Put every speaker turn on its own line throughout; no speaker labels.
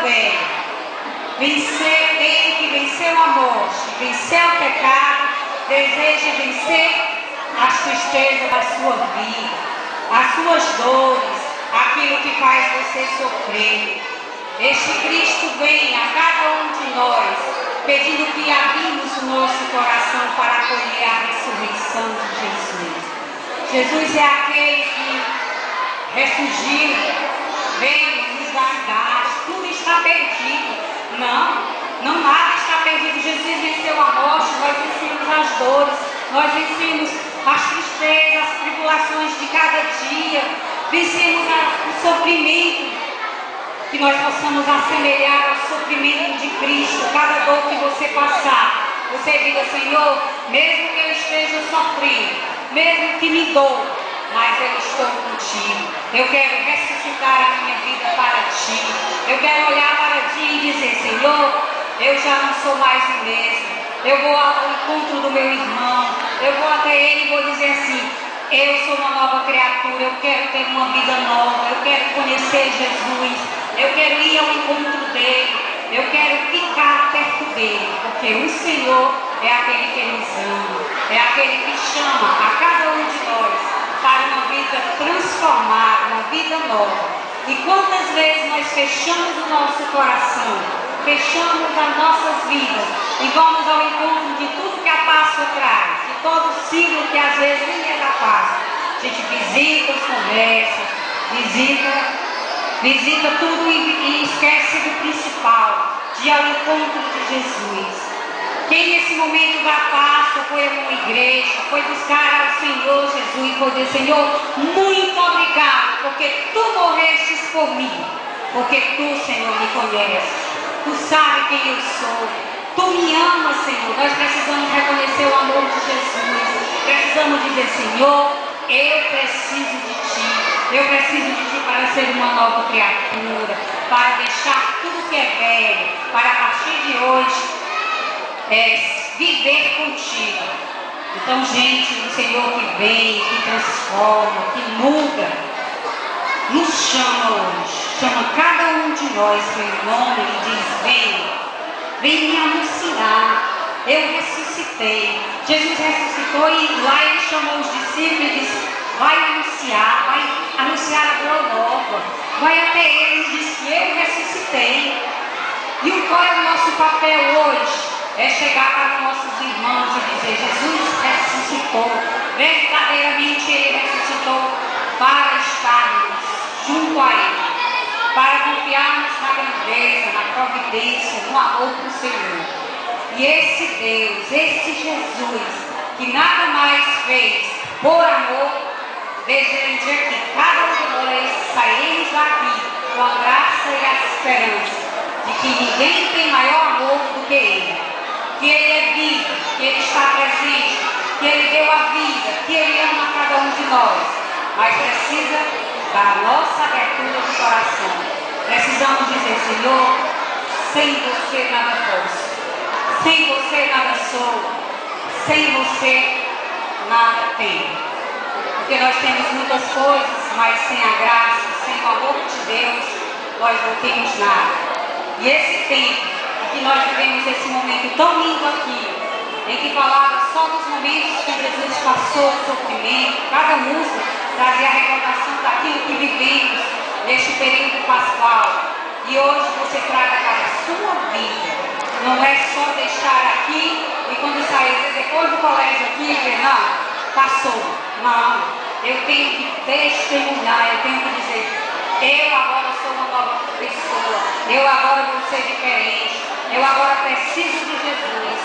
velho. Ele que venceu a morte, venceu o pecado, deseja vencer as tristezas da sua vida, as suas dores, aquilo que faz você sofrer. Este Cristo vem a cada um de nós, pedindo que abrimos o nosso coração para acolher a ressurreição de Jesus. Jesus é aquele que ressurgiu, veio nos dar idade, tudo está perdido. Não nada está perdido. Jesus venceu a morte, nós vencemos as dores, nós vencemos as tristezas, as tribulações de cada dia, vencemos o sofrimento, que nós possamos assemelhar ao sofrimento de Cristo. Cada dor que você passar, você diga: Senhor, mesmo que eu esteja sofrendo, mesmo que me dou, mas eu estou contigo. Eu quero ressuscitar a minha vida para ti. Eu quero olhar para ti e dizer: Senhor, eu já não sou mais o mesmo. Eu vou ao encontro do meu irmão, eu vou até ele e vou dizer assim: eu sou uma nova criatura, eu quero ter uma vida nova, eu quero conhecer Jesus, eu quero ir ao encontro dele, eu quero ficar perto dele, porque o Senhor é aquele que nos ama, é aquele que chama a cada um de nós para uma vida transformada, uma vida nova. E quantas vezes nós fechamos o nosso coração, fechamos as nossas vidas e vamos ao encontro de tudo que a Páscoa traz, de todo o ciclo que às vezes nem é da Páscoa. A gente visita os comércios, visita tudo e esquece do principal, de ir ao encontro de Jesus. Quem nesse momento da Páscoa foi a uma igreja, foi buscar ao Senhor Jesus e foi dizer: Senhor, muito obrigado, porque tu morrestes por mim, porque tu, Senhor, me conheces, tu sabes quem eu sou, tu me amas, Senhor. Nós precisamos reconhecer o amor de Jesus, precisamos dizer: Senhor, eu preciso de ti, eu preciso de ti para ser uma nova criatura, para deixar tudo que é velho, para a partir de hoje viver contigo. Então, gente, o Senhor que vem, que transforma, que muda, nos chama hoje, chama cada um de nós pelo nome e diz: vem me anunciar, eu ressuscitei. Jesus ressuscitou e lá ele chamou os discípulos e disse: vai anunciar a boa nova, vai até eles e diz que eu ressuscitei. E qual é o nosso papel hoje? É chegar para os nossos irmãos e dizer: Jesus ressuscitou, verdadeiramente Ele ressuscitou, para estarmos junto a Ele, para confiarmos na grandeza, na providência, no amor do Senhor. E esse Deus, esse Jesus, que nada mais fez por amor, deseja que cada um de nós sairemos daqui com a graça e a esperança de que ninguém tem maior amor do que Ele. Que Ele é vivo, que Ele está presente, que Ele deu a vida, que Ele ama cada um de nós. Mas precisa da nossa abertura de coração. Precisamos dizer: Senhor, sem você nada posso, sem você nada sou, sem você nada tenho. Porque nós temos muitas coisas, mas sem a graça, sem o amor de Deus, nós não temos nada. E esse tempo que nós vivemos esse momento tão lindo aqui, em que falava só dos momentos que Jesus passou o sofrimento, cada música trazia a recordação daquilo que vivemos neste período pascual. E hoje você traga para a sua vida. Não é só deixar aqui e quando sair depois do colégio aqui, dizer: não, passou. Não, eu tenho que testemunhar, eu tenho que dizer: eu agora sou uma nova pessoa, eu agora vou ser diferente. Eu agora preciso de Jesus.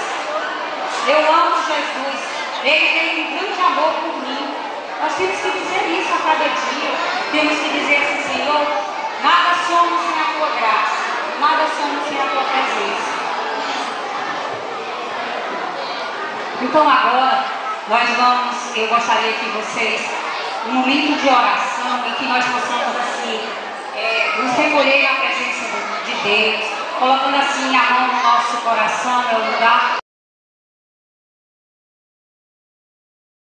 Eu amo Jesus. Ele tem um grande amor por mim. Nós temos que dizer isso a cada dia. Temos que dizer assim: Senhor, nada somos sem a tua graça, nada somos sem a tua presença. Então agora eu gostaria que vocês, um momento de oração, em que nós possamos assim nos recolher na presença de Deus, colocando assim a mão no nosso coração, no lugar